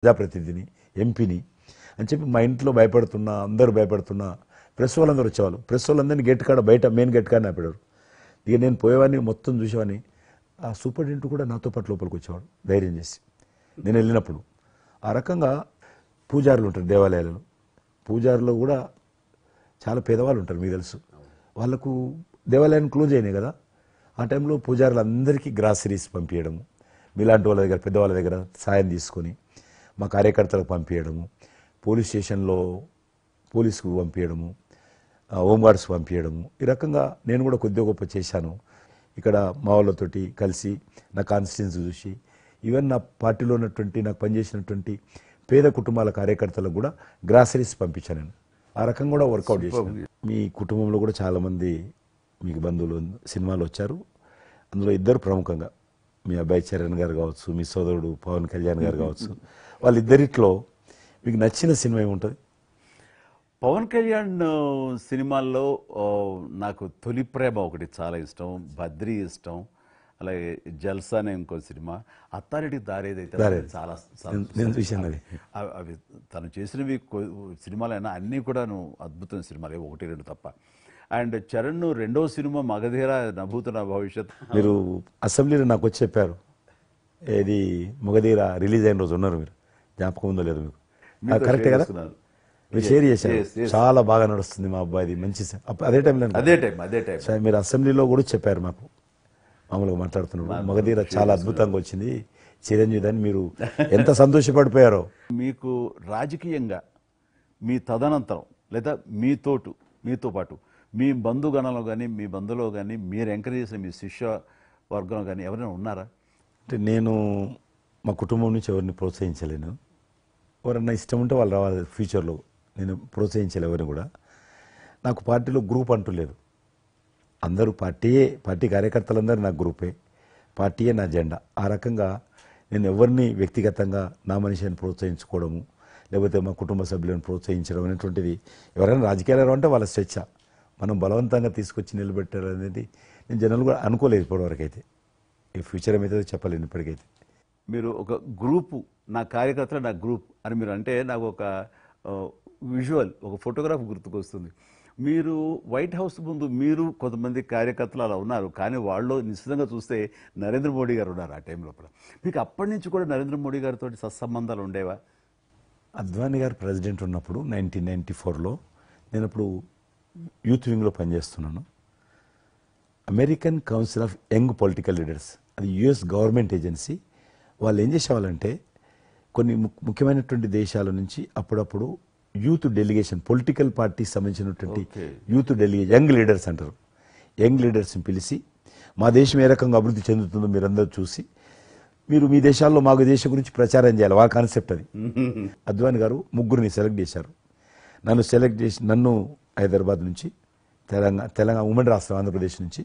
ప్రజాప్రతినిధిని, ఎంపీని అని చెప్పి మా ఇంట్లో భయపడుతున్నా, అందరూ భయపడుతున్నా ప్రెస్ వాళ్ళందరూ వచ్చేవాళ్ళు. ప్రెస్ వాళ్ళందరినీ గేట్ కాడ బయట మెయిన్ గేట్ కాడ ఆపేవారు. ఇక నేను పోయేవాడిని, మొత్తం చూసేవాడిని. ఆ సూపరింటెండెంట్ కూడా నాతో పాటు లోపలికి వచ్చేవాడు ధైర్యం చేసి నేను వెళ్ళినప్పుడు. ఆ రకంగా పూజారులు ఉంటారు దేవాలయాలలో. పూజారులు కూడా చాలా పేదవాళ్ళు ఉంటారు, మీకు తెలుసు. వాళ్ళకు దేవాలయాన్ని క్లోజ్ అయినాయి కదా, ఆ టైంలో పూజారులు అందరికీ గ్రాసరీస్ పంపించడము, మీలాంటి వాళ్ళ దగ్గర పెద్దవాళ్ళ దగ్గర సాయం తీసుకొని మా కార్యకర్తలకు పంపించడము, పోలీస్ స్టేషన్లో పోలీసుకు పంపించడము, హోంగార్డ్స్కి పంపించడము. ఈ రకంగా నేను కూడా కొద్దిగా గొప్ప చేశాను. ఇక్కడ మా వాళ్ళతోటి కలిసి నా కాన్స్టిట్యున్సీ చూసి ఈవెన్ నా పార్టీలో ఉన్నటువంటి నాకు పనిచేసినటువంటి పేద కుటుంబాల కార్యకర్తలకు కూడా గ్రాసరీస్ పంపించాను నేను. ఆ రకంగా కూడా వర్కౌట్ చేశాను. మీ కుటుంబంలో కూడా చాలామంది మీకు బంధువులు సినిమాలు వచ్చారు. అందులో ఇద్దరు ప్రముఖంగా, మీ అబ్బాయి చరణ్ గారు కావచ్చు, మీ సోదరుడు పవన్ కళ్యాణ్ గారు కావచ్చు. వాళ్ళిద్దరిట్లో మీకు నచ్చిన సినిమా ఏముంటుంది? పవన్ కళ్యాణ్ సినిమాల్లో నాకు తొలి ప్రేమ ఒకటి చాలా ఇష్టం, బద్రీ ఇష్టం, అలాగే జల్సా అనే ఇంకో సినిమా, అత్తారింటికి దారేదైతే చాలా నేను చూశాను అది. అవి తను చేసినవి సినిమాలైనా అన్నీ కూడాను అద్భుతమైన సినిమాలే, ఒకటి రెండు తప్ప. అండ్ చరణ్ రెండో సినిమా మగధీర నభూతన భవిష్యత్. మీరు అసెంబ్లీలో నాకు వచ్చి చెప్పారు, ఏది మగధీర రిలీజ్ అయిన రోజు ఉన్నారు మీరు, జ్ఞాపకం ఉందో లేదు మీకు? కరెక్టే కదా, మీరు షేర్ చేశారు. చాలా బాగా నడుస్తుంది మా అబ్బాయిది, మంచి అదే టైం మీరు అసెంబ్లీలో కూడా చెప్పారు మాకు, మామూలుగా మాట్లాడుతున్నారు, మగధీర చాలా అద్భుతంగా వచ్చింది చిరంజీవి అని. మీరు ఎంత సంతోషపడిపోయారో. మీకు రాజకీయంగా మీ తదనంతరం లేదా మీతో పాటు మీ బంధుగణంలో కానీ మీ బంధువులో కానీ మీరు ఎంకరేజ్ చేసిన మీ శిష్య వర్గంలో కానీ ఎవరైనా ఉన్నారా? అంటే నేను మా కుటుంబం నుంచి ఎవరిని ప్రోత్సహించలేను. ఎవరన్నా ఇష్టం ఉంటే వాళ్ళు రావాలి ఫ్యూచర్లో, నేను ప్రోత్సహించలే ఎవరిని కూడా. నాకు పార్టీలో గ్రూప్ అంటూ లేదు, అందరూ పార్టీ కార్యకర్తలందరూ నా గ్రూపే, పార్టీయే నా జెండా. ఆ రకంగా నేను ఎవరిని వ్యక్తిగతంగా నా మనిషిని ప్రోత్సహించుకోవడము, లేకపోతే మా కుటుంబ సభ్యులను ప్రోత్సహించడం అనేటువంటిది, ఎవరైనా రాజకీయాలు అంటే వాళ్ళ స్వేచ్ఛ, మనం బలవంతంగా తీసుకొచ్చి నిలబెట్టాలనేది నేను జనాలు కూడా అనుకోలేదు ఇప్పటివరకు అయితే. ఈ ఫ్యూచర్ ఏమైతే చెప్పలేను ఇప్పటికైతే. మీరు ఒక గ్రూపు, నా కార్యకర్తలు నా గ్రూప్ అని మీరు అంటే నాకు ఒక విజువల్, ఒక ఫోటోగ్రాఫ్ గుర్తుకొస్తుంది. మీరు వైట్ హౌస్ ముందు మీరు కొంతమంది కార్యకర్తలు అలా ఉన్నారు, కానీ వాళ్ళు నిశ్చితంగా చూస్తే నరేంద్ర మోడీ గారు ఉన్నారు ఆ టైం లోపల. మీకు అప్పటి నుంచి కూడా నరేంద్ర మోడీ గారితో సత్సంబంధాలు ఉండేవా? అద్వానీ గారు ప్రెసిడెంట్ ఉన్నప్పుడు 1994లో నేను అప్పుడు యూత్ వింగ్లో పనిచేస్తున్నాను. American council of young political leaders, అది యుఎస్ గవర్నమెంట్ ఏజెన్సీ. వాళ్ళు ఏం చేసేవాళ్ళంటే కొన్ని ముఖ్యమైనటువంటి దేశాల నుంచి అప్పుడప్పుడు యూత్ డెలిగేషన్, పొలిటికల్ పార్టీకి సంబంధించినటువంటి యూత్ డెలిగేషన్, యంగ్ లీడర్స్ అంటారు, యంగ్ లీడర్స్ని పిలిచి మా దేశం ఏ రకంగా అభివృద్ధి చెందుతుందో మీరందరూ చూసి మీరు మీ దేశాల్లో మాకు దేశం గురించి ప్రచారం చేయాలి, వాళ్ళ కాన్సెప్ట్ అది. అద్వానీ గారు ముగ్గురిని సెలెక్ట్ చేశారు. నన్ను హైదరాబాద్ నుంచి, తెలంగాణ ఉమ్మడి రాష్ట్రం ఆంధ్రప్రదేశ్ నుంచి,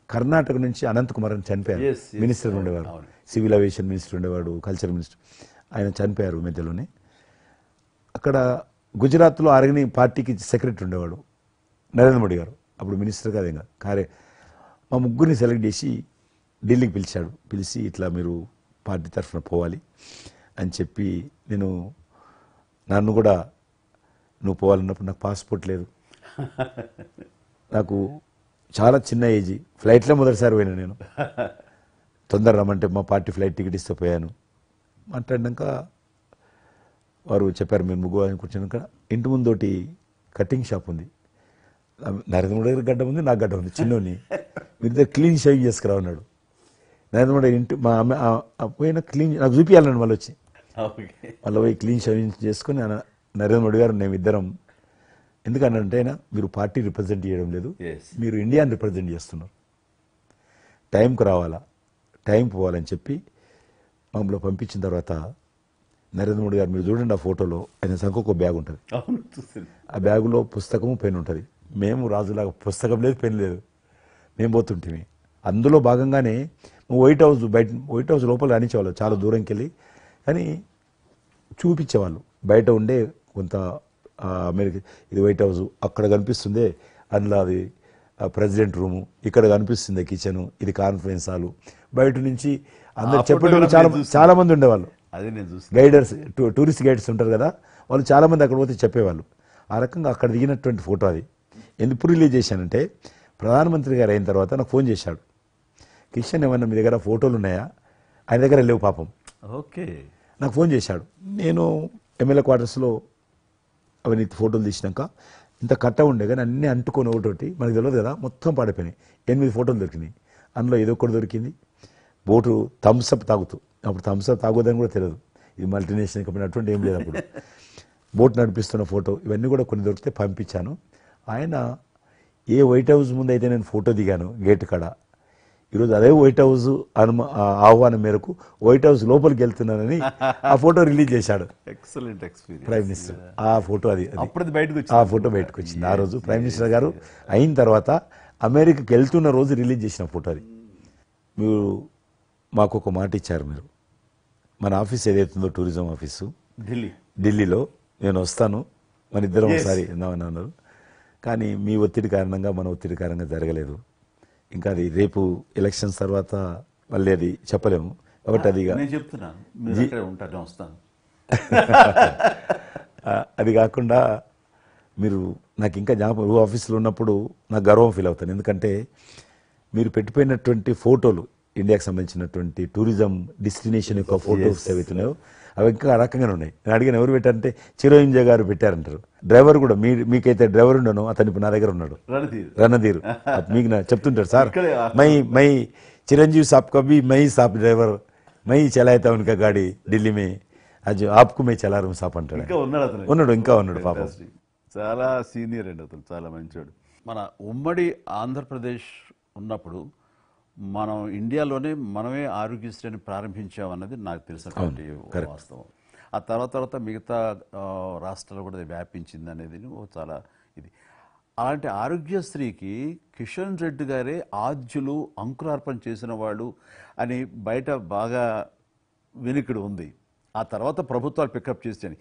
కర్ణాటక నుంచి అనంత్ కుమార్ అని చనిపోయారు, మినిస్టర్ ఉండేవాడు, సివిల్ అవియేషన్ మినిస్టర్ ఉండేవాడు, కల్చర్ మినిస్టర్, ఆయన చనిపోయారు మధ్యలోనే. అక్కడ గుజరాత్లో అరగని పార్టీకి సెక్రటరీ ఉండేవాడు నరేంద్ర మోడీ గారు, అప్పుడు మినిస్టర్ కాదు ఇంకా మా ముగ్గురిని సెలెక్ట్ చేసి ఢిల్లీకి పిలిచి ఇట్లా మీరు పార్టీ తరఫున పోవాలి అని చెప్పి, నన్ను కూడా నువ్వు పోవాలన్నప్పుడు నాకు పాస్పోర్ట్ లేదు, నాకు చాలా చిన్న ఏజీ, ఫ్లైట్లో మొదటిసారి పోయినా నేను, తొందర రమ్మంటే మా పార్టీ ఫ్లైట్ టికెట్ ఇస్తే పోయాను. మాట్లాడినాక వారు చెప్పారు మీరు ముగ్గురు అని కూర్చున్నాక ఇంటి ముందోటి కటింగ్ షాప్ ఉంది, నరేంద్ర మోడీ గారి గడ్డ ఉంది, నాకు గడ్డ ఉంది, చిన్నోని, మీరు దగ్గర క్లీన్ షేవింగ్ చేసుకురా అన్నాడు. నరేంద్ర మోడీ ఇంటి మా అమ్మ పోయిన క్లీన్ నాకు చూపించాలండి, మళ్ళీ వచ్చి మళ్ళీ పోయి క్లీన్ షేవింగ్ చేసుకుని నరేంద్ర మోడీ గారు మేము ఇద్దరం, ఎందుకనంటే అయినా మీరు పార్టీ రిప్రజెంట్ చేయడం లేదు, మీరు ఇండియాని రిప్రజెంట్ చేస్తున్నారు, టైంకు రావాలా, టైం పోవాలని చెప్పి మమ్మల్ని పంపించిన తర్వాత నరేంద్ర మోడీ గారు, మీరు చూడండి ఆ ఫోటోలో ఆయన సంకొక బ్యాగ్ ఉంటుంది, ఆ బ్యాగులో పుస్తకము పెన్ ఉంటుంది. మేము రాజులాగా పుస్తకం లేదు, పెన్ లేదు, మేము పోతుంటే అందులో భాగంగానే వైట్ హౌస్ లోపల రానిచ్చేవాళ్ళు, చాలా దూరంకి వెళ్ళి, కానీ చూపించేవాళ్ళు బయట ఉండే కొంత అమెరికా, ఇది వైట్ హౌస్, అక్కడ కనిపిస్తుంది అందులో అది ప్రెసిడెంట్ రూము, ఇక్కడ కనిపిస్తుంది కిచెను, ఇది కాన్ఫరెన్స్ హాలు, బయట నుంచి అందరు చెప్పేటోళ్ళు చాలా మంది ఉండేవాళ్ళు. అదే నేను చూస్తాను. గైడర్స్ టూరిస్ట్ గైడ్స్ ఉంటారు కదా, వాళ్ళు చాలామంది అక్కడ పోతే చెప్పేవాళ్ళు. ఆ రకంగా అక్కడ దిగినటువంటి ఫోటో అది. ఎందుకు రిలీజ్ చేశానంటే, ప్రధానమంత్రి గారు అయిన తర్వాత నాకు ఫోన్ చేశాడు, కిషన్ ఏమన్నా మీ దగ్గర ఫోటోలు ఉన్నాయా? ఆయన దగ్గర లేవు పాపం. ఓకే. నాకు ఫోన్ చేశాడు. నేను ఎమ్మెల్యే క్వార్టర్స్లో అవన్నీ ఫోటోలు తీసినాక ఇంత కట్ట ఉండే కానీ అన్నీ అంటుకొని ఒకటి మనకు తెలియదు కదా, మొత్తం పాడిపోయినాయి. 8 ఫోటోలు దొరికినాయి. అందులో ఏదో ఒకటి దొరికింది, బోటు థమ్స్అప్ తాగుతూ. అప్పుడు థమ్స్అప్ తాగొద్దని కూడా తెలియదు, ఇది మల్టీనేషనల్ కంపెనీ అటువంటి ఏం లేదు అప్పుడు. బోట్ నడిపిస్తున్న ఫోటో, ఇవన్నీ కూడా కొన్ని దొరికితే పంపించాను. ఆయన ఏ వైట్ హౌస్ ముందు అయితే నేను ఫోటో దిగాను గేట్ కాడ, ఈరోజు అదే వైట్ హౌస్ ఆహ్వానం మేరకు వైట్ హౌస్ లోపలికి వెళ్తున్నానని ఆ ఫోటో రిలీజ్ చేశాడు ఎక్సలెంట్ ఎక్స్పీరియన్స్. Prime minister. ఆ ఫోటో అది అప్పుడు బయటకు ఆ వచ్చింది. ఫోటో బయటకు వచ్చింది. ఆ రోజు ప్రైమ్ మినిస్టర్ గారు అయిన తర్వాత అమెరికాకి వెళ్తున్న రోజు రిలీజ్ చేసిన ఫోటో అది. మీరు మాకు ఒక మాట ఇచ్చారు, మీరు మన ఆఫీస్ ఏదైతుందో టూరిజం ఆఫీసు ఢిల్లీలో నేను వస్తాను, మన ఇద్దరం ఒకసారి అన్నారు. కానీ మీ ఒత్తిడి కారణంగా మన ఒత్తిడి కారణంగా జరగలేదు. ఇంకా అది రేపు ఎలక్షన్స్ తర్వాత మళ్ళీ అది చెప్పలేము కాబట్టి అది నేను చెప్తున్నాను, మీరు అక్కడే ఉంటాను, వస్తాను. అది కాకుండా మీరు నాకు ఇంకా జ్ఞాపకం, ఆఫీస్లో ఉన్నప్పుడు నాకు గర్వం ఫీల్ అవుతాను. ఎందుకంటే మీరు పెట్టిపోయినటువంటి ఫోటోలు, ఇండియాకి సంబంధించినటువంటి టూరిజం డెస్టినేషన్ యొక్క ఫోటోస్ ఏవైతున్నాయో అవి ఇంకా ఆ రకంగానే ఉన్నాయి. నేను అడిగిన ఎవరు పెట్టారంటే చిరంజీవి గారు పెట్టారంటారు. డ్రైవర్ కూడా మీకైతే డ్రైవర్ ఉండను, అతను ఇప్పుడు నా దగ్గర ఉన్నాడు, రణధీర్. మీకు చెప్తుంటాడు, సార్ మై చిరంజీవి సాబ్ కभी मैं ही साहब ड्राइवर मैं ही चलाता उनका गाड़ी ఢిల్లీ में आज आपको मैं चला रहा हूं साहब అంటాడు. ఇంకా ఉన్నాడు పాపం. చాలా సీనియర్ అండి అతను, చాలా మంచోడు. మన ఉమ్మడి ఆంధ్రప్రదేశ్ ఉన్నప్పుడు మనం ఇండియాలోనే మనమే ఆరోగ్యశ్రీని ప్రారంభించామన్నది నాకు తెలిసినటువంటి వాస్తవం. ఆ తర్వాత మిగతా రాష్ట్రాలు కూడా వ్యాపించింది అనేది చాలా ఇది. అలాంటి ఆరోగ్యశ్రీకి కిషన్ రెడ్డి గారే ఆద్యులు, అంకురార్పణ చేసిన వాళ్ళు అని బయట బాగా వినికిడి ఉంది. ఆ తర్వాత ప్రభుత్వాలు పికప్ చేస్తాయని,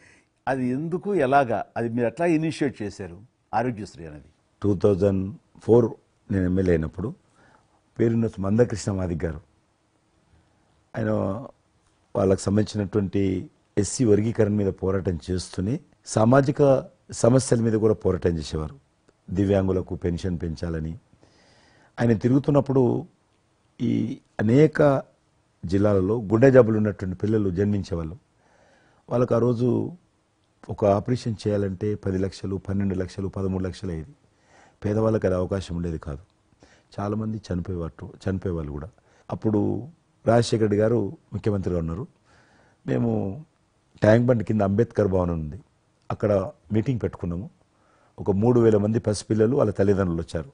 అది ఎందుకు, ఎలాగా, అది మీరు ఎట్లా ఇనిషియేట్ చేశారు ఆరోగ్యశ్రీ అనేది? 2004 నేను ఎమ్మెల్యే అయినప్పుడు పేరున్న మందకృష్ణ మాదిక్ గారు, ఆయన వాళ్ళకు సంబంధించినటువంటి ఎస్సీ వర్గీకరణ మీద పోరాటం చేస్తూనే సామాజిక సమస్యల మీద కూడా పోరాటం చేసేవారు. దివ్యాంగులకు పెన్షన్ పెంచాలని ఆయన తిరుగుతున్నప్పుడు ఈ అనేక జిల్లాలలో గుండె జబ్బులు ఉన్నటువంటి పిల్లలు జన్మించేవాళ్ళు. వాళ్ళకు ఆ రోజు ఒక ఆపరేషన్ చేయాలంటే 10 లక్షలు, 12 లక్షలు, 13 లక్షలు అయ్యేది. పేదవాళ్ళకి అది అవకాశం ఉండేది కాదు. చాలామంది చనిపోయేవాళ్ళు కూడా. అప్పుడు రాజశేఖర రెడ్డి గారు ముఖ్యమంత్రిగా ఉన్నారు. మేము ట్యాంక్ బండ్ కింద అంబేద్కర్ భవనం ఉంది, అక్కడ మీటింగ్ పెట్టుకున్నాము. ఒక 3000 మంది పసిపిల్లలు వాళ్ళ తల్లిదండ్రులు వచ్చారు.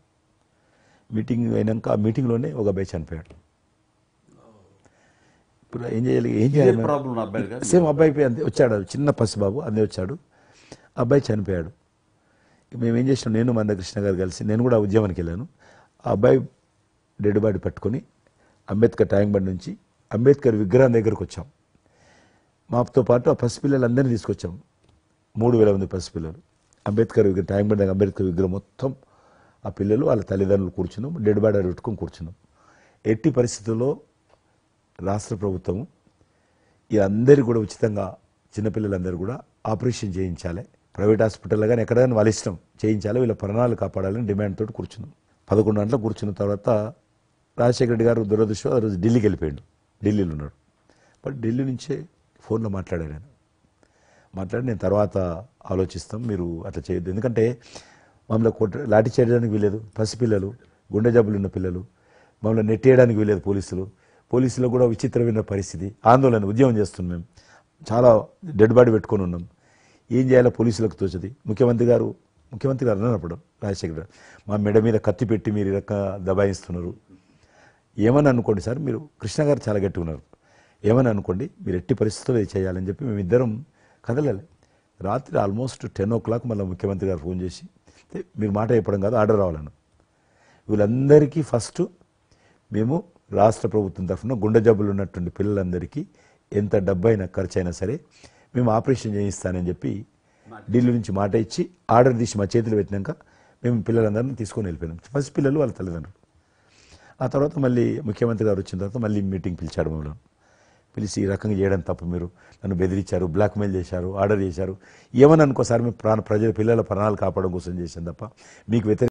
మీటింగ్ అయినాక ఆ మీటింగ్లోనే ఒక అబ్బాయి చనిపోయాడు. ఇప్పుడు ఏం చేయాలి సేమ్ అబ్బాయి వచ్చాడు, చిన్న పసిబాబు అందే వచ్చాడు, అబ్బాయి చనిపోయాడు. మేము ఏం చేసినాం, నేను మందకృష్ణ గారు కలిసి, నేను కూడా ఉద్యమానికి వెళ్ళాను. ఆ అబ్బాయి డెడ్ బాడీ పట్టుకొని అంబేద్కర్ ట్యాంక్ బండ్ నుంచి అంబేద్కర్ విగ్రహం దగ్గరకు వచ్చాం. మాతో పాటు ఆ పసిపిల్లలందరినీ తీసుకొచ్చాం, 3000 మంది పసిపిల్లలు. అంబేద్కర్ విగ్రహం ట్యాంక్ బండ్ అంబేద్కర్ విగ్రహం మొత్తం ఆ పిల్లలు వాళ్ళ తల్లిదండ్రులు కూర్చున్నాం, డెడ్ బాడీ పెట్టుకొని కూర్చున్నాం. ఎట్టి పరిస్థితుల్లో రాష్ట్ర ప్రభుత్వము ఈ అందరికీ కూడా ఉచితంగా చిన్నపిల్లలందరూ కూడా ఆపరేషన్ చేయించాలి, ప్రైవేట్ హాస్పిటల్లో కానీ ఎక్కడైనా వాళ్ళ ఇష్టం చేయించాలి, వీళ్ళ ప్రాణాలు కాపాడాలని డిమాండ్ తోటి కూర్చున్నాం. 11 గంటలకు కూర్చున్న తర్వాత రాజశేఖర రెడ్డి గారు దురదృష్టం ఆ రోజు ఢిల్లీకి వెళ్ళిపోయాడు, ఢిల్లీలో ఉన్నాడు. బట్ ఢిల్లీ నుంచే ఫోన్లో మాట్లాడాను నేను. మాట్లాడి నేను తర్వాత ఆలోచిస్తాం, మీరు అట్లా చేయొద్దు, ఎందుకంటే మమ్మల్ని లాఠీ చేయడానికి వీలేదు, పసిపిల్లలు, గుండె జబ్బులు ఉన్న పిల్లలు, మమ్మల్ని నెట్టేయడానికి వీలేదు పోలీసులు కూడా విచిత్రమైన పరిస్థితి, ఆందోళన, ఉద్యమం చేస్తున్నాం మేము, చాలా డెడ్ బాడీ పెట్టుకొని ఉన్నాం, ఏం చేయాలో పోలీసులకు తోచది. ముఖ్యమంత్రి గారు అన్నప్పుడు రాజశేఖర్ గారు మా మెడ మీద కత్తి పెట్టి మీరు ఈ రకంగా దబాయిస్తున్నారు, ఏమని అనుకోండి సార్, మీరు కృష్ణ గారు చాలా గట్టిగా ఉన్నారు, ఏమని అనుకోండి, మీరు ఎట్టి పరిస్థితుల్లో ఇది చేయాలని చెప్పి మేమిద్దరం కదలాలి. రాత్రి ఆల్మోస్ట్ 10 o'clock మళ్ళీ ముఖ్యమంత్రి గారు ఫోన్ చేసి, మీరు మాట చెప్పడం కాదు ఆర్డర్ రావాలను, వీళ్ళందరికీ ఫస్ట్ మేము రాష్ట్ర ప్రభుత్వం తరఫున గుండె జబ్బులు ఉన్నటువంటి పిల్లలందరికీ ఎంత డబ్బైనా ఖర్చు అయినా సరే మేము ఆపరేషన్ చేయిస్తానని చెప్పి ఢిల్లీ నుంచి మాట ఇచ్చి ఆర్డర్ తీసి మా చేతులు పెట్టినాక మేము పిల్లలందరినీ తీసుకొని వెళ్ళిపోయినాం, ఫస్ట్ పిల్లలు వాళ్ళ తల్లిదండ్రులు. ఆ తర్వాత మళ్ళీ ముఖ్యమంత్రి గారు వచ్చిన తర్వాత మళ్ళీ మీటింగ్ పిలిచాడు మమ్మల్ని. పిలిచి ఈ రకంగా చేయడం తప్ప, మీరు నన్ను బెదిరించారు, బ్లాక్మెయిల్ చేశారు, ఆర్డర్ చేశారు, ఏమని అనుకోసారి మీ ప్రజల పిల్లల ప్రాణాలు కాపాడడం కోసం చేశాను తప్ప మీకు వ్యతిరేక